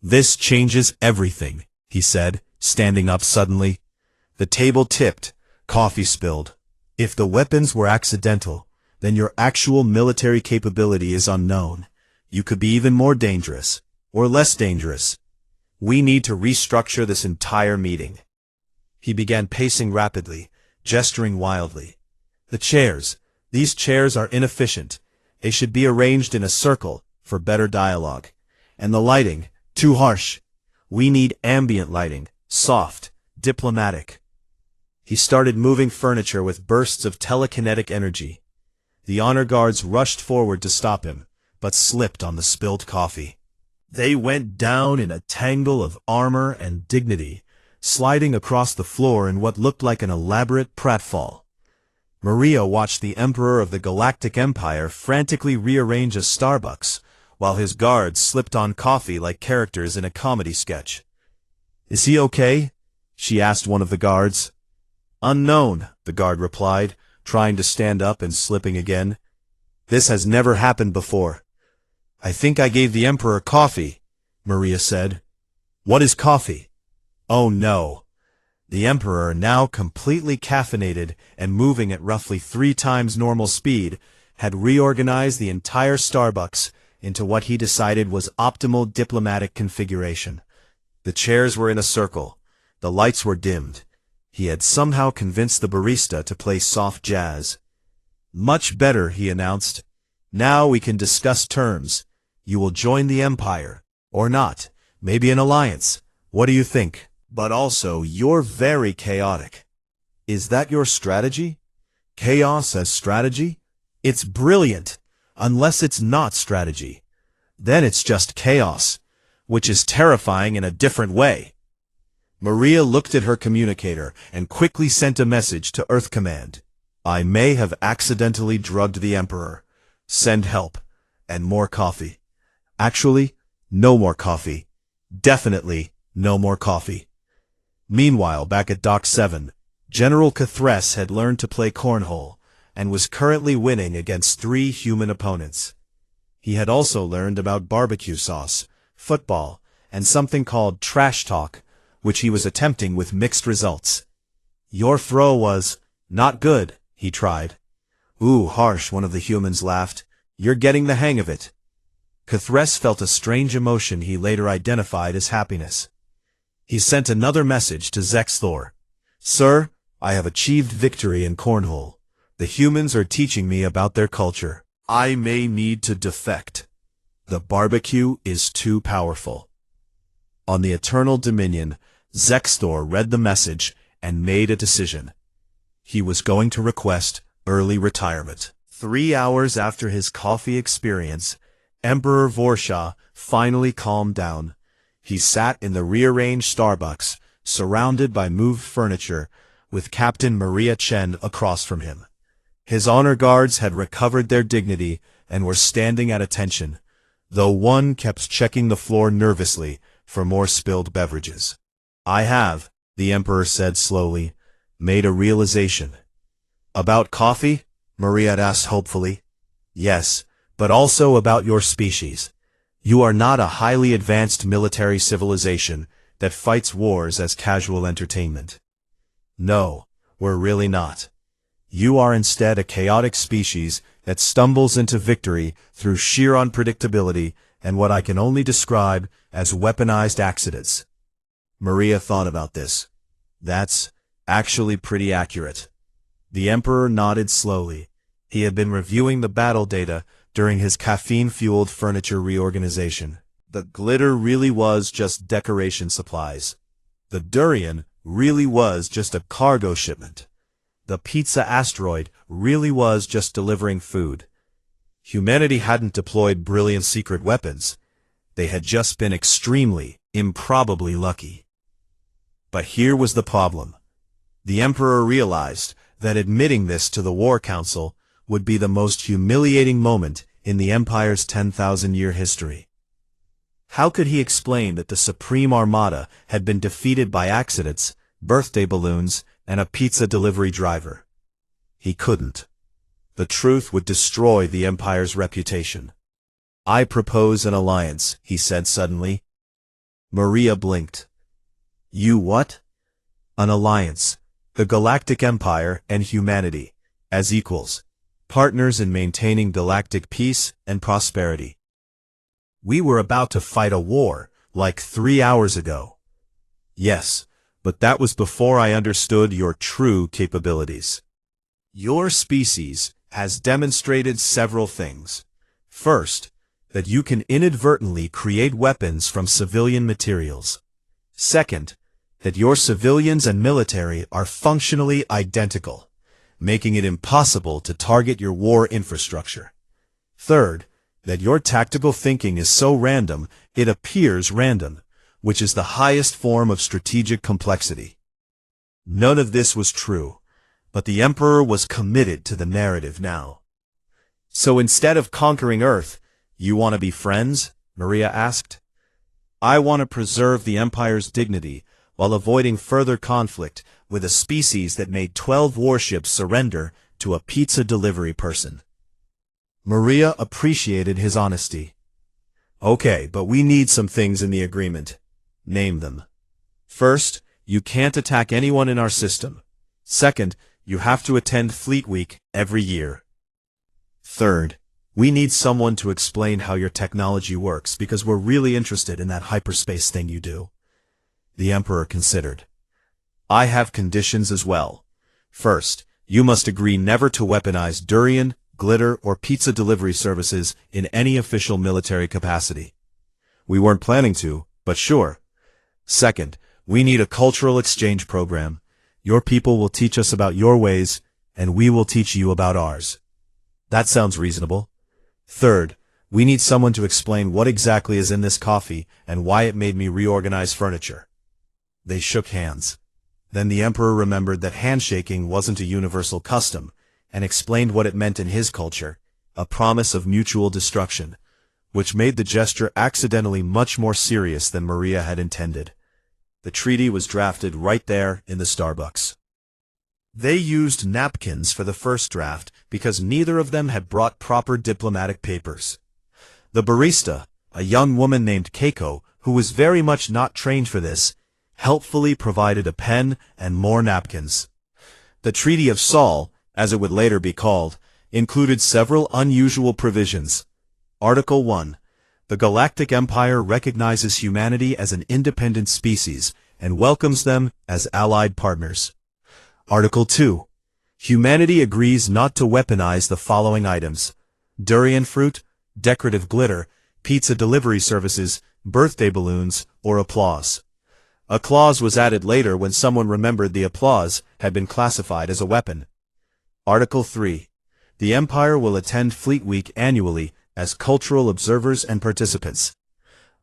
"This changes everything," he said, standing up suddenly. The table tipped, coffee spilled. "If the weapons were accidental, then your actual military capability is unknown. You could be even more dangerous, or less dangerous. We need to restructure this entire meeting." He began pacing rapidly, gesturing wildly. These chairs are inefficient. They should be arranged in a circle for better dialogue. And the lighting, too harsh. We need ambient lighting, soft, diplomatic." He started moving furniture with bursts of telekinetic energy. The honor guards rushed forward to stop him, but slipped on the spilled coffee. They went down in a tangle of armor and dignity, sliding across the floor in what looked like an elaborate pratfall. Maria watched the Emperor of the Galactic Empire frantically rearrange a Starbucks, while his guards slipped on coffee like characters in a comedy sketch. "Is he okay?" she asked one of the guards. "Unknown," the guard replied, trying to stand up and slipping again. "This has never happened before." "I think I gave the Emperor coffee," Maria said. "What is coffee?" "Oh no." The Emperor, now completely caffeinated and moving at roughly 3 times normal speed, had reorganized the entire Starbucks into what he decided was optimal diplomatic configuration. The chairs were in a circle. The lights were dimmed. He had somehow convinced the barista to play soft jazz. "Much better," he announced. "Now we can discuss terms. You will join the Empire. Or not. Maybe an alliance. What do you think? But also, you're very chaotic. Is that your strategy? Chaos as strategy? It's brilliant, unless it's not strategy. Then it's just chaos, which is terrifying in a different way." Maria looked at her communicator and quickly sent a message to Earth Command. "I may have accidentally drugged the Emperor. Send help. And more coffee. Actually, no more coffee. Definitely no more coffee." Meanwhile, back at Dock 7, General Cthulhu had learned to play cornhole and was currently winning against 3 human opponents. He had also learned about barbecue sauce, football, and something called trash talk, which he was attempting with mixed results. "Your throw was not good," he tried. "Ooh, harsh," one of the humans laughed. "You're getting the hang of it." Cthulhu felt a strange emotion he later identified as happiness. He sent another message to Zexthor. "Sir, I have achieved victory in cornhole. The humans are teaching me about their culture. I may need to defect. The barbecue is too powerful." On the Eternal Dominion, Zexthor read the message and made a decision. He was going to request early retirement. 3 hours after his coffee experience, Emperor Vorsha finally calmed down. He sat in the rearranged Starbucks, surrounded by moved furniture, with Captain Maria Chen across from him. His honor guards had recovered their dignity and were standing at attention, though one kept checking the floor nervously for more spilled beverages. "I have," the Emperor said slowly, "made a realization." "About coffee?" Maria asked hopefully. "Yes, but also about your species. You are not a highly advanced military civilization that fights wars as casual entertainment. No, we're really not. You are instead a chaotic species that stumbles into victory through sheer unpredictability and what I can only describe as weaponized accidents." Maria thought about this. "That's actually pretty accurate." The Emperor nodded slowly. He had been reviewing the battle data during his caffeine-fueled furniture reorganization. The glitter really was just decoration supplies. The durian really was just a cargo shipment. The pizza asteroid really was just delivering food. Humanity hadn't deployed brilliant secret weapons. They had just been extremely, improbably lucky. But here was the problem. The Emperor realized that admitting this to the War Council would be the most humiliating moment in the Empire's 10,000-year history. How could he explain that the Supreme Armada had been defeated by accidents, birthday balloons, and a pizza delivery driver? He couldn't. The truth would destroy the Empire's reputation. "I propose an alliance," he said suddenly. Maria blinked. "You what?" "An alliance. The Galactic Empire and humanity, as equals. Partners in maintaining galactic peace and prosperity. We were about to fight a war, like 3 hours ago." "Yes, but that was before I understood your true capabilities. Your species has demonstrated several things. First, that you can inadvertently create weapons from civilian materials. Second, that your civilians and military are functionally identical, making it impossible to target your war infrastructure. Third, that your tactical thinking is so random it appears random, which is the highest form of strategic complexity." None of this was true, but the Emperor was committed to the narrative now. "So instead of conquering Earth, you want to be friends?" Maria asked. "I want to preserve the Empire's dignity while avoiding further conflict with a species that made 12 warships surrender to a pizza delivery person." Maria appreciated his honesty. "Okay, but we need some things in the agreement." "Name them." "First, you can't attack anyone in our system. Second, you have to attend Fleet Week every year. Third, we need someone to explain how your technology works because we're really interested in that hyperspace thing you do." The Emperor considered. I have conditions as well. First, you must agree never to weaponize durian, glitter, or pizza delivery services in any official military capacity. We weren't planning to, but sure. Second, we need a cultural exchange program. Your people will teach us about your ways, and we will teach you about ours. That sounds reasonable. Third, we need someone to explain what exactly is in this coffee and why it made me reorganize furniture. They shook hands. Then the Emperor remembered that handshaking wasn't a universal custom, and explained what it meant in his culture, a promise of mutual destruction, which made the gesture accidentally much more serious than Maria had intended. The treaty was drafted right there in the Starbucks. They used napkins for the first draft because neither of them had brought proper diplomatic papers. The barista, a young woman named Keiko, who was very much not trained for this, helpfully provided a pen and more napkins. The Treaty of Sol, as it would later be called, included several unusual provisions. Article 1. The Galactic Empire recognizes humanity as an independent species and welcomes them as allied partners. Article 2. Humanity agrees not to weaponize the following items: durian fruit, decorative glitter, pizza delivery services, birthday balloons, or applause. A clause was added later when someone remembered the applause had been classified as a weapon. Article 3. The Empire will attend Fleet Week annually as cultural observers and participants.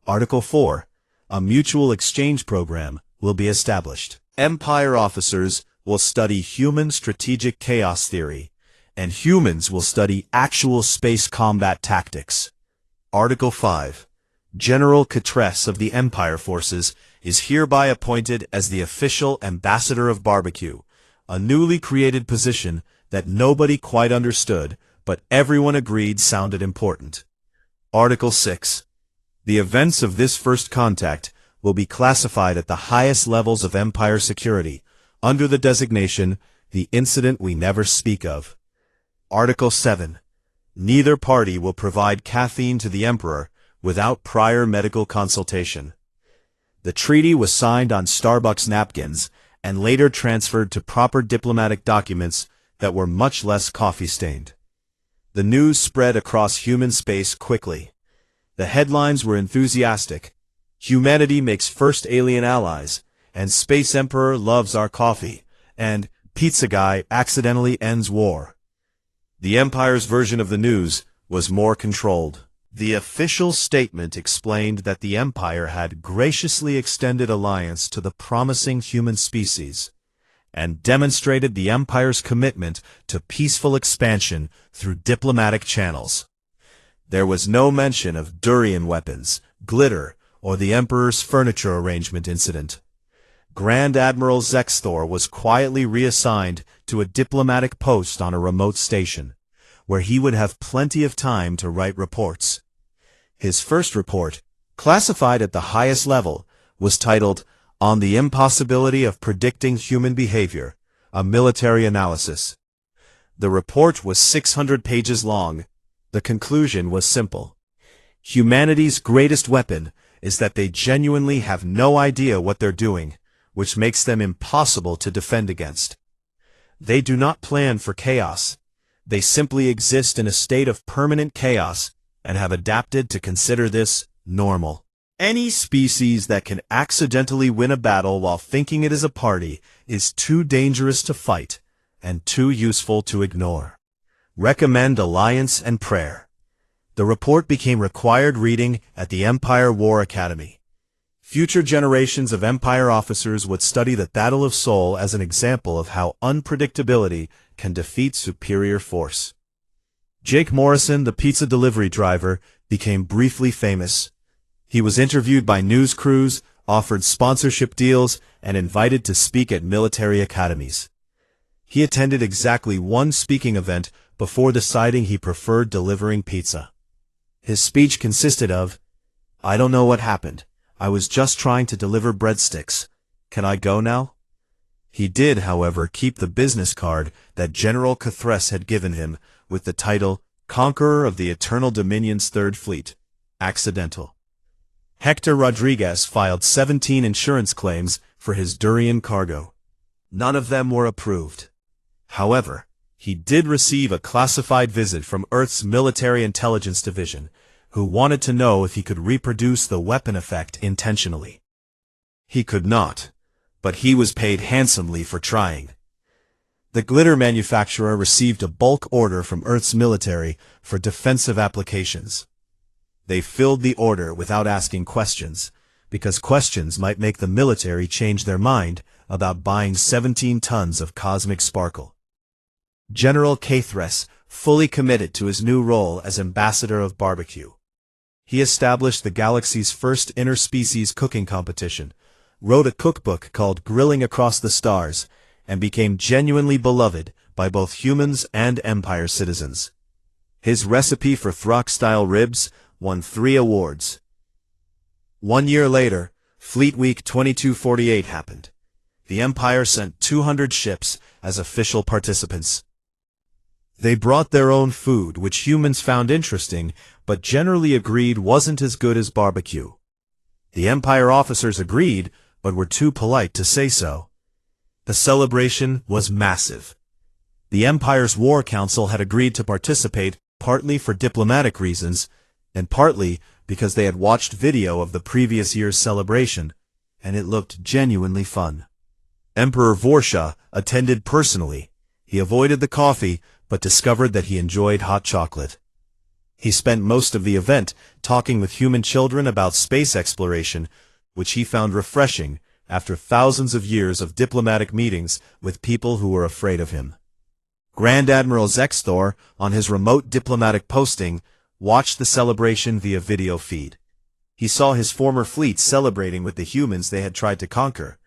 Article 4. A mutual exchange program will be established. Empire officers will study human strategic chaos theory, and humans will study actual space combat tactics. Article 5. General Catress of the Empire Forces is hereby appointed as the official ambassador of barbecue, a newly created position that nobody quite understood, but everyone agreed sounded important. Article 6. The events of this first contact will be classified at the highest levels of Empire security, under the designation, the incident we never speak of. Article 7. Neither party will provide caffeine to the Emperor without prior medical consultation. The treaty was signed on Starbucks napkins and later transferred to proper diplomatic documents that were much less coffee-stained. The news spread across human space quickly. The headlines were enthusiastic. Humanity makes first alien allies, and Space Emperor loves our coffee, and Pizza Guy accidentally ends war. The Empire's version of the news was more controlled. The official statement explained that the Empire had graciously extended alliance to the promising human species, and demonstrated the Empire's commitment to peaceful expansion through diplomatic channels. There was no mention of durian weapons, glitter, or the Emperor's furniture arrangement incident. Grand Admiral Zexthor was quietly reassigned to a diplomatic post on a remote station, where he would have plenty of time to write reports. His first report, classified at the highest level, was titled, On the Impossibility of Predicting Human Behavior, a Military Analysis. The report was 600 pages long. The conclusion was simple. Humanity's greatest weapon is that they genuinely have no idea what they're doing, which makes them impossible to defend against. They do not plan for chaos. They simply exist in a state of permanent chaos and have adapted to consider this normal. Any species that can accidentally win a battle while thinking it is a party is too dangerous to fight and too useful to ignore. Recommend alliance and prayer. The report became required reading at the Empire War Academy. Future generations of Empire officers would study the Battle of Seoul as an example of how unpredictability can defeat superior force. Jake Morrison, the pizza delivery driver, became briefly famous. He was interviewed by news crews, offered sponsorship deals, and invited to speak at military academies. He attended exactly one speaking event before deciding he preferred delivering pizza. His speech consisted of, "I don't know what happened. I was just trying to deliver breadsticks. Can I go now?" He did, however, keep the business card that General Cathres had given him with the title, Conqueror of the Eternal Dominion's Third Fleet. Accidental. Hector Rodriguez filed 17 insurance claims for his durian cargo. None of them were approved. However, he did receive a classified visit from Earth's Military Intelligence Division, who wanted to know if he could reproduce the weapon effect intentionally. He could not, but he was paid handsomely for trying. The glitter manufacturer received a bulk order from Earth's military for defensive applications. They filled the order without asking questions, because questions might make the military change their mind about buying 17 tons of cosmic sparkle. General Cathres fully committed to his new role as ambassador of barbecue. He established the galaxy's first interspecies cooking competition, wrote a cookbook called Grilling Across the Stars, and became genuinely beloved by both humans and Empire citizens. His recipe for Throck-style ribs won 3 awards. 1 year later, Fleet Week 2248 happened. The Empire sent 200 ships as official participants. They brought their own food, which humans found interesting, but generally agreed wasn't as good as barbecue. The Empire officers agreed, but were too polite to say so. The celebration was massive. The Empire's War Council had agreed to participate, partly for diplomatic reasons, and partly because they had watched video of the previous year's celebration, and it looked genuinely fun. Emperor Vorsha attended personally. He avoided the coffee, but discovered that he enjoyed hot chocolate. He spent most of the event talking with human children about space exploration, which he found refreshing after thousands of years of diplomatic meetings with people who were afraid of him. Grand Admiral Zexthor, on his remote diplomatic posting, watched the celebration via video feed. He saw his former fleet celebrating with the humans they had tried to conquer.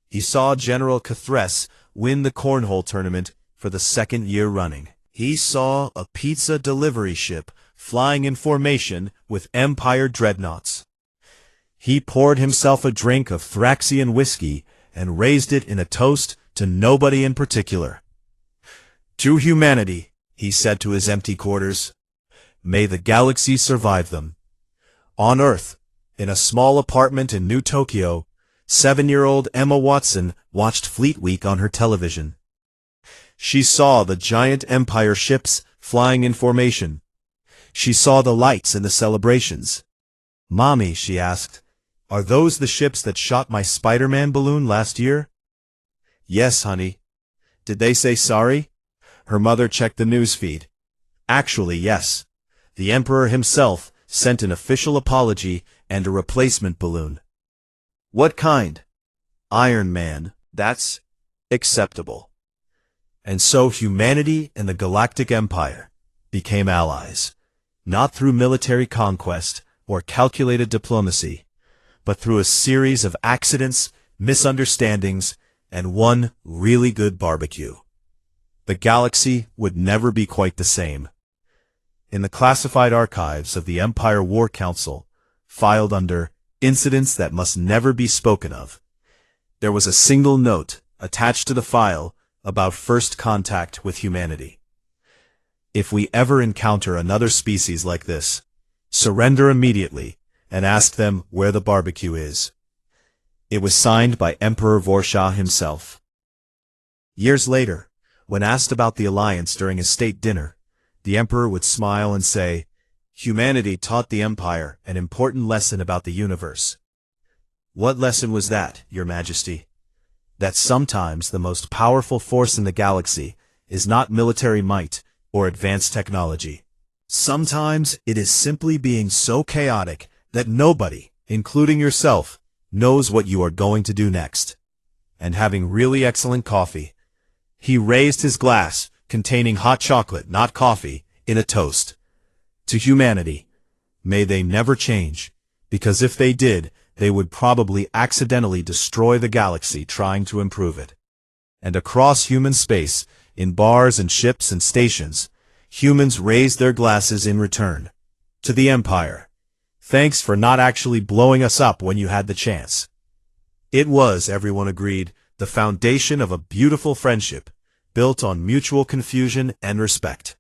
He saw General Cathres win the cornhole tournament for the 2nd year running. He saw a pizza delivery ship flying in formation with Empire dreadnoughts. He poured himself a drink of Thraxian whiskey and raised it in a toast to nobody in particular. To humanity, he said to his empty quarters. May the galaxy survive them. On Earth, in a small apartment in New Tokyo, 7-year-old Emma Watson watched Fleet Week on her television. She saw the giant Empire ships flying in formation. She saw the lights in the celebrations. Mommy, she asked, are those the ships that shot my Spider-Man balloon last year? Yes, honey. Did they say sorry? Her mother checked the newsfeed. Actually, yes. The Emperor himself sent an official apology and a replacement balloon. What kind? Iron Man. That's acceptable. And so humanity and the Galactic Empire became allies, not through military conquest or calculated diplomacy, but through a series of accidents, misunderstandings, and one really good barbecue. The galaxy would never be quite the same. In the classified archives of the Empire War Council, filed under Incidents That Must Never Be Spoken Of, there was a single note attached to the file about first contact with humanity. If we ever encounter another species like this, surrender immediately and ask them where the barbecue is. It was signed by Emperor Vorsha himself. Years later, when asked about the alliance during a state dinner, the Emperor would smile and say, "Humanity taught the Empire an important lesson about the universe." What lesson was that, Your Majesty? That sometimes the most powerful force in the galaxy is not military might or advanced technology. Sometimes it is simply being so chaotic that nobody, including yourself, knows what you are going to do next. And having really excellent coffee. He raised his glass, containing hot chocolate, not coffee, in a toast. To humanity, may they never change, because if they did, they would probably accidentally destroy the galaxy trying to improve it. And across human space, in bars and ships and stations, humans raised their glasses in return. To the Empire. Thanks for not actually blowing us up when you had the chance. It was, everyone agreed, the foundation of a beautiful friendship, built on mutual confusion and respect.